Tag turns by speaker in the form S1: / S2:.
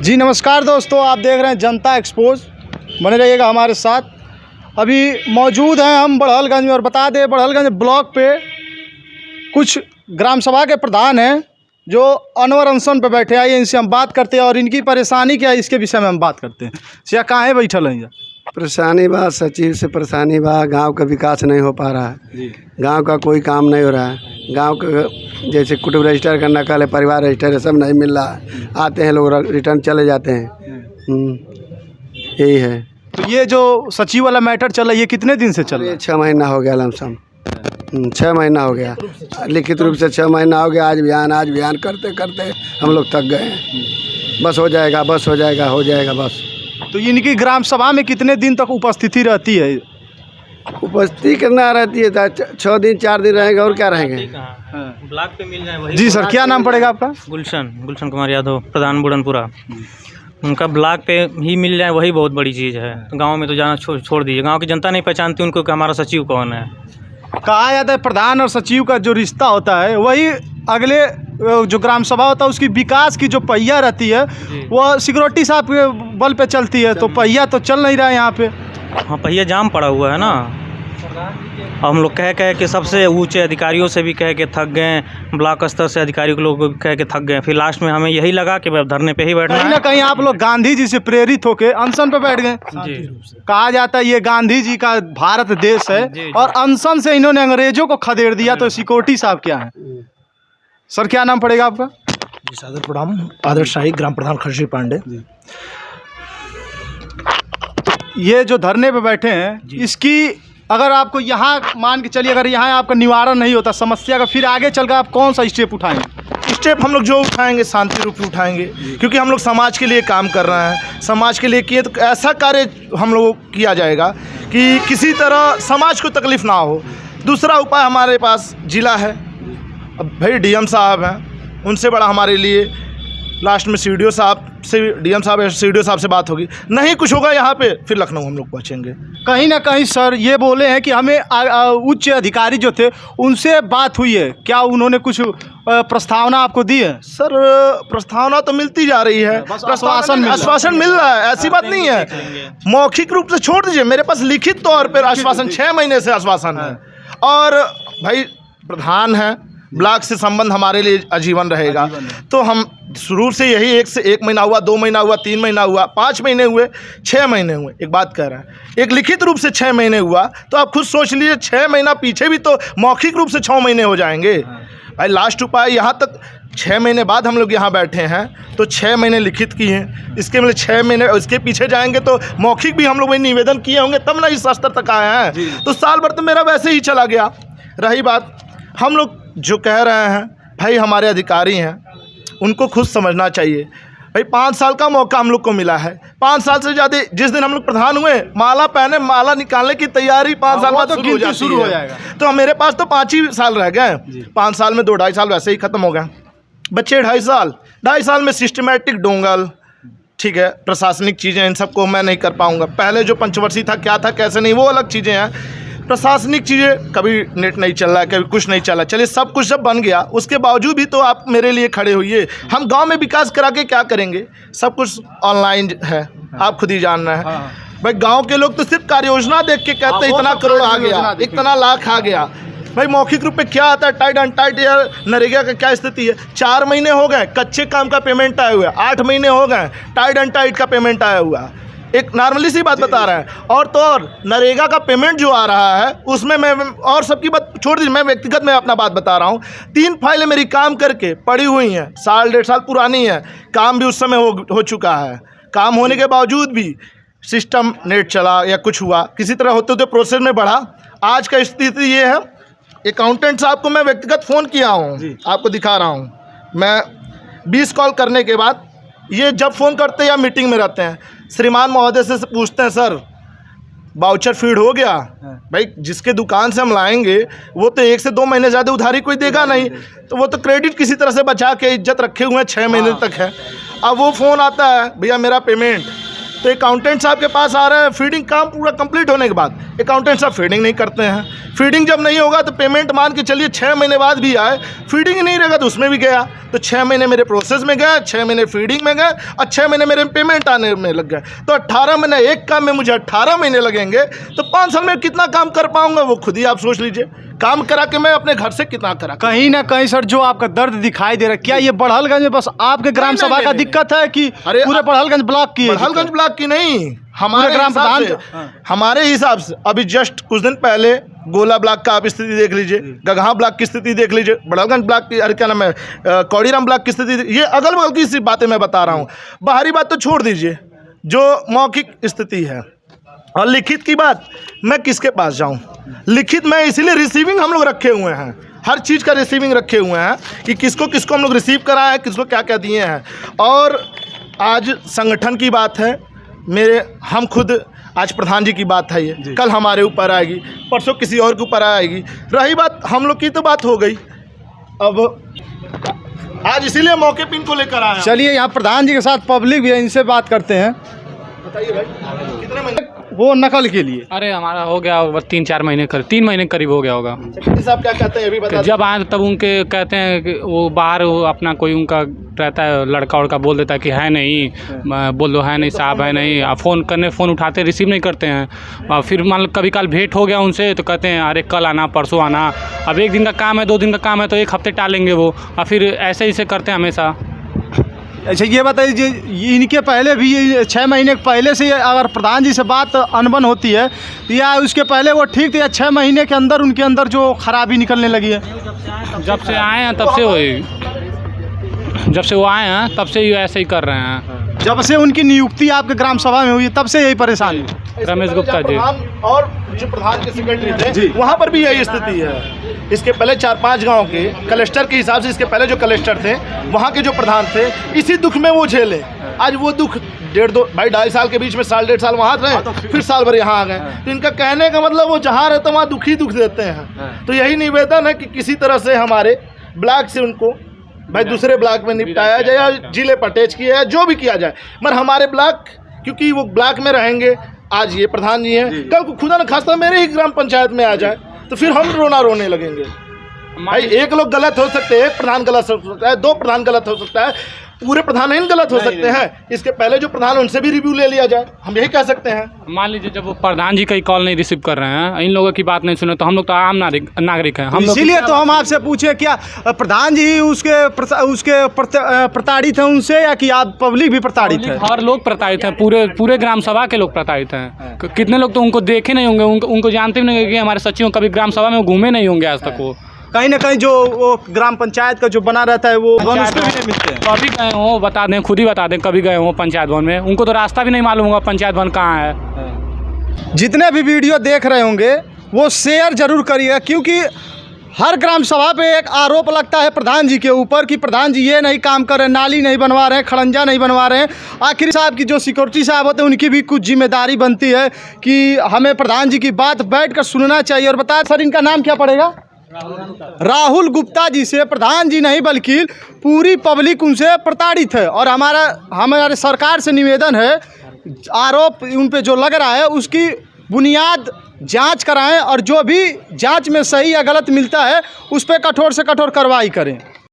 S1: जी नमस्कार दोस्तों, आप देख रहे हैं जनता एक्सपोज। बने रहिएगा हमारे साथ। अभी मौजूद हैं हम बड़हलगंज में, और बता दें बड़हलगंज ब्लॉक पे कुछ ग्राम सभा के प्रधान हैं जो अनवर अनशन पे बैठे। आइए इनसे हम बात करते हैं और इनकी परेशानी क्या है इसके विषय में हम बात करते हैं। सिया कहाँ है बैठल हैं?
S2: परेशानी बा सचिव से परेशानी बा, गांव का विकास नहीं हो पा रहा है। गांव का कोई काम नहीं हो रहा है। गांव का जैसे कुटुंब रजिस्टर का नकल है, परिवार रजिस्टर है, सब नहीं मिल रहा है। आते हैं लोग रिटर्न चले जाते हैं। यही है।
S1: तो ये जो सचिव वाला मैटर चल रहा है ये कितने दिन से चल रहा है?
S2: 6 महीना हो गया लमसम। 6 महीना हो गया, लिखित रूप से 6 महीना हो गया। आज बयान करते करते हम लोग थक गए हैं। बस हो जाएगा, बस हो जाएगा, हो जाएगा बस।
S1: तो इनकी ग्राम सभा में कितने दिन तक उपस्थिति रहती है?
S2: उपस्थिति करना रहती है 6 दिन 4 दिन रहेंगे और क्या रहेंगे।
S3: ब्लॉक पे मिल जाए वही।
S1: जी सर, क्या नाम पड़ेगा आपका?
S3: गुलशन कुमार यादव, प्रधान बुढ़नपुरा। उनका ब्लॉक पे ही मिल जाए वही बहुत बड़ी चीज़ है। तो गांव में तो जाना छोड़ दीजिए। गांव की जनता नहीं पहचानती उनको कि हमारा सचिव कौन है।
S1: कहा जाता है प्रधान और सचिव का जो रिश्ता होता है वही अगले जो ग्राम सभा होता है उसकी विकास की जो पहिया रहती है वो सिक्योरिटी साहब के बल पे चलती है। तो पहिया तो चल नहीं रहा है यहाँ पे।
S3: हाँ, पहिया जाम पड़ा हुआ है ना। हम लोग कह के सबसे ऊंचे अधिकारियों से भी कह के थक गए, ब्लॉक स्तर से अधिकारियों लोग को कह के थक गए। फिर लास्ट में हमें यही लगा कि धरने पे ही बैठना है।
S1: कहीं ना कहीं आप लोग गांधी जी से प्रेरित होकर अनशन पे बैठ गए। कहा जाता है ये गांधी जी का भारत देश है और अनशन से इन्होंने अंग्रेजों को खदेड़ दिया। तो सिक्योरिटी साहब क्या है? सर क्या नाम पड़ेगा आपका?
S4: जी सादर प्रणाम, आदर्श शाही, ग्राम प्रधान खर्शी पांडे।
S1: ये जो धरने पे बैठे हैं इसकी अगर आपको यहाँ मान के चलिए अगर यहाँ आपका निवारण नहीं होता समस्या का, फिर आगे चलकर आप कौन सा स्टेप उठाएंगे?
S4: स्टेप हम लोग जो उठाएंगे शांति रूप में उठाएंगे, क्योंकि हम लोग समाज के लिए काम कर रहे हैं। समाज के लिए किए तो ऐसा कार्य हम लोगों को किया जाएगा कि किसी तरह समाज को तकलीफ ना हो। दूसरा उपाय हमारे पास जिला है। अब भाई डीएम साहब हैं, उनसे बड़ा हमारे लिए लास्ट में सीडीओ साहब से, डीएम साहब या सीडीओ साहब से बात होगी। नहीं कुछ होगा यहाँ पे फिर लखनऊ हम लोग पहुँचेंगे।
S1: कहीं ना कहीं सर ये बोले हैं कि हमें उच्च अधिकारी जो थे उनसे बात हुई है, क्या उन्होंने कुछ प्रस्तावना आपको दी है?
S4: सर प्रस्तावना तो मिलती जा रही है, आश्वासन मिल रहा है, ऐसी बात नहीं है। मौखिक रूप से छोड़ दीजिए, मेरे पास लिखित तौर पर आश्वासन 6 महीने से आश्वासन है। और भाई प्रधान है, ब्लॉक से संबंध हमारे लिए आजीवन रहेगा। तो हम शुरू से यही 1 महीना हुआ, 2 महीना हुआ, 3 महीना हुआ, 5 महीने हुए, 6 महीने हुए। एक बात कह रहे हैं, एक लिखित रूप से 6 महीने हुआ तो आप खुद सोच लीजिए 6 महीना पीछे भी तो मौखिक रूप से 6 महीने हो जाएंगे। भाई लास्ट उपाय यहाँ तक 6 महीने बाद हम लोग यहाँ बैठे हैं तो 6 महीने लिखित किए हैं। इसके मतलब 6 महीने इसके पीछे जाएंगे तो मौखिक भी हम लोग वही निवेदन किए होंगे तब ना इस स्तर तक आए हैं। तो साल भर तो मेरा वैसे ही चला गया। रही बात हम लोग जो कह रहे हैं, भाई हमारे अधिकारी हैं उनको खुद समझना चाहिए। भाई 5 साल का मौका हम लोग को मिला है। 5 साल से ज़्यादा जिस दिन हम लोग प्रधान हुए माला पहने, माला निकालने की तैयारी 5 साल बाद शुरू हो जाएगा। तो मेरे पास तो 5 ही साल रह गए। 5 साल में 2-2.5 साल वैसे ही ख़त्म हो गए। बच्चे 2.5 साल में सिस्टमेटिक डोंगल, ठीक है, प्रशासनिक चीज़ें, इन सबको मैं नहीं कर पाऊँगा। पहले जो पंचवर्षीय था क्या था कैसे नहीं, वो अलग चीज़ें हैं। प्रशासनिक चीज़ें कभी नेट नहीं चल रहा है, कभी कुछ नहीं चला। चलिए सब कुछ जब बन गया उसके बावजूद भी तो आप मेरे लिए खड़े होइए। हम गांव में विकास करा के क्या करेंगे? सब कुछ ऑनलाइन है, आप खुद ही जान रहे हैं। भाई गांव के लोग तो सिर्फ कार्य योजना देख के कहते इतना करोड़ आ गया, इतना लाख आ गया। भाई मौखिक रूप में क्या आता है? टाइट अनटाइट या नरेगा का क्या स्थिति है? 4 महीने हो गए कच्चे काम का पेमेंट आया हुआ है, 8 महीने हो गए टाइट अनटाइट का पेमेंट आया हुआ है। एक नॉर्मली सी बात बता रहा है। और तो और नरेगा का पेमेंट जो आ रहा है उसमें मैं और सबकी बात छोड़ दीजिए, मैं व्यक्तिगत में अपना बात बता रहा हूँ। 3 फाइलें मेरी काम करके पड़ी हुई हैं, 1.5 साल पुरानी है। काम भी उस समय हो चुका है। काम होने के बावजूद भी सिस्टम नेट चला या कुछ हुआ, किसी तरह होते होते प्रोसेस में बढ़ा। आज का स्थिति ये है, अकाउंटेंट साहब को मैं व्यक्तिगत फ़ोन किया हूँ, आपको दिखा रहा हूँ। मैं 20 कॉल करने के बाद ये जब फ़ोन करते हैं या मीटिंग में रहते हैं, श्रीमान महोदय से पूछते हैं सर वाउचर फीड हो गया? भाई जिसके दुकान से हम लाएंगे वो तो 1 से 2 महीने ज़्यादा उधारी कोई देगा नहीं, तो वो तो क्रेडिट किसी तरह से बचा के इज्जत रखे हुए हैं 6 महीने तक है। अब वो फ़ोन आता है भैया मेरा पेमेंट तो अकाउंटेंट साहब के पास आ रहे हैं, फीडिंग काम पूरा कंप्लीट होने के बाद अकाउंटेंट साहब फीडिंग नहीं करते हैं। फीडिंग जब नहीं होगा तो पेमेंट मान के चलिए 6 महीने बाद भी आए, फीडिंग नहीं रहेगा तो उसमें भी गया। तो 6 महीने मेरे प्रोसेस में गए, 6 महीने फीडिंग में गए और 6 महीने मेरे पेमेंट आने में लग गए। तो 18 महीने, एक काम में मुझे 18 महीने लगेंगे, तो 5 साल में कितना काम कर पाऊंगा वो खुद ही आप सोच लीजिए। काम करा के मैं अपने घर से कितना करा।
S1: कहीं ना कहीं सर जो आपका दर्द दिखाई दे रहा है, क्या ये बड़हलगंज में बस आपके ग्राम सभा का दिक्कत है कि पूरे बड़हलगंज ब्लॉक की?
S4: बड़हलगंज ब्लॉक की नहीं, हमारे
S1: ग्राम
S4: हिसाब से, हमारे हिसाब से अभी जस्ट कुछ दिन पहले गोला ब्लॉक का आप स्थिति देख लीजिए, गगहा ब्लॉक की स्थिति देख लीजिए, बड़हलगंज ब्लॉक की, अरे क्या नाम है, कौड़ीराम ब्लॉक की स्थिति, ये अगल बगल की सी बातें मैं बता रहा हूँ। बाहरी बात तो छोड़ दीजिए, जो मौखिक स्थिति है और लिखित की बात, मैं किसके पास जाऊं? लिखित मैं इसीलिए रिसीविंग हम लोग रखे हुए हैं, हर चीज़ का रिसीविंग रखे हुए हैं कि किसको किसको हम लोग रिसीव कराए हैं, किसको क्या क्या दिए हैं। और आज संगठन की बात है, हम खुद आज प्रधान जी की बात है, ये कल हमारे ऊपर आएगी, परसों किसी और के ऊपर आएगी। रही बात हम लोग की तो बात हो गई, अब आज इसीलिए मौके पे इनको लेकर आए।
S1: चलिए यहाँ प्रधान जी के साथ पब्लिक भी है, इनसे बात करते हैं।
S4: बताइए भाई, कितने महीने
S1: वो नकल के लिए?
S5: अरे हमारा हो गया होगा 3-4 महीने, 3 महीने करीब हो गया होगा।
S4: सेक्रेटरी साहब क्या कहते हैं ये भी बता
S5: जब आए तब उनके कहते हैं कि वो बाहर वो अपना कोई उनका रहता है लड़का उड़का, बोल देता है कि है नहीं, बोल दो है नहीं साहब, है नहीं। आप फ़ोन उठाते रिसीव नहीं करते हैं। और फिर मान लो कभी कल भेंट हो गया उनसे तो कहते हैं अरे कल आना, परसों आना। अब 1 दिन का काम है, 2 दिन का काम है तो 1 हफ्ते टालेंगे वो, और फिर ऐसे ही करते हैं हमेशा।
S1: अच्छा ये बताइए, इनके पहले भी 6 महीने पहले से अगर प्रधान जी से बात अनबन होती है या उसके पहले वो ठीक थे, या 6 महीने के अंदर उनके अंदर जो खराबी निकलने लगी है?
S5: जब से आए हैं तब से वही, जब से वो आए हैं तब से ही ऐसे ही कर रहे हैं।
S1: जब से उनकी नियुक्ति आपके ग्राम सभा में हुई तब से यही परेशानी?
S5: रमेश गुप्ता जी
S4: और जो प्रधान के सेक्रेटरी थे वहाँ पर भी यही स्थिति है। इसके पहले 4-5 गांव के कलेक्टर के हिसाब से, इसके पहले जो कलेक्टर थे वहाँ के जो प्रधान थे, इसी दुख में वो झेले। आज वो दुख 2.5 साल के बीच में 1.5 साल वहाँ रहे, फिर साल भर यहाँ आ गए। तो इनका कहने का मतलब वो जहाँ रहते वहाँ दुख ही दुख देते हैं। तो यही निवेदन है कि किसी तरह से हमारे ब्लॉक से उनको भाई दूसरे ब्लॉक में निपटाया जाए या जिले पर अटैच किया जाए, जो भी किया जाए, मगर हमारे ब्लॉक, क्योंकि वो ब्लॉक में रहेंगे। आज ये प्रधान जी हैं, कल को खुदा न खास्ता मेरे ही ग्राम पंचायत में आ जाए तो फिर हम रोने लगेंगे। भाई एक लोग गलत हो सकते हैं, एक प्रधान गलत हो सकता है, 2 प्रधान गलत हो सकता है, पूरे प्रधान नहीं गलत हो सकते हैं। इसके पहले जो प्रधान उनसे भी रिव्यू ले लिया जाए, हम यही कह सकते हैं।
S5: मान लीजिए जब वो प्रधान जी का ही कॉल नहीं रिसीव कर रहे हैं, इन लोगों की बात नहीं सुने, तो हम लोग तो आम नागरिक हैं। हम
S1: इसीलिए तो हम आपसे पूछे क्या प्रधान जी उसके प्रताड़ित हैं उनसे, या कि आप पब्लिक भी प्रताड़ित है?
S5: हर लोग प्रताड़ित हैं, पूरे ग्राम सभा के लोग प्रताड़ित हैं। कितने लोग तो उनको देखे नहीं होंगे, उनको जानते भी नहीं होंगे कि हमारे सचिव कभी ग्राम सभा में घूमे नहीं होंगे आज तक। वो
S1: कहीं ना कहीं जो वो ग्राम पंचायत का जो बना रहता है वो वन उसको भी नहीं मिलते हैं।
S5: कभी गए हो बता दें, खुद ही बता दें, कभी गए हो पंचायत भवन में, उनको तो रास्ता भी नहीं मालूम होगा पंचायत भवन कहाँ है।
S1: जितने भी वीडियो देख रहे होंगे वो शेयर जरूर करिएगा, क्योंकि हर ग्राम सभा पे एक आरोप लगता है प्रधान जी के ऊपर कि प्रधान जी ये नहीं काम कर रहे, नाली नहीं बनवा रहे हैं, खड़ंजा नहीं बनवा रहे हैं। आखिर साहब की जो सिक्योरिटी साहब होते हैं उनकी भी कुछ जिम्मेदारी बनती है कि हमें प्रधान जी की बात बैठकर सुनना चाहिए। और बताया सर, इनका नाम क्या पड़ेगा? राहुल गुप्ता जी से प्रधान जी नहीं बल्कि पूरी पब्लिक उनसे प्रताड़ित है। और हमारे सरकार से निवेदन है, आरोप उन पे जो लग रहा है उसकी बुनियाद जांच कराएं और जो भी जांच में सही या गलत मिलता है उस पर कठोर से कठोर कार्रवाई करें।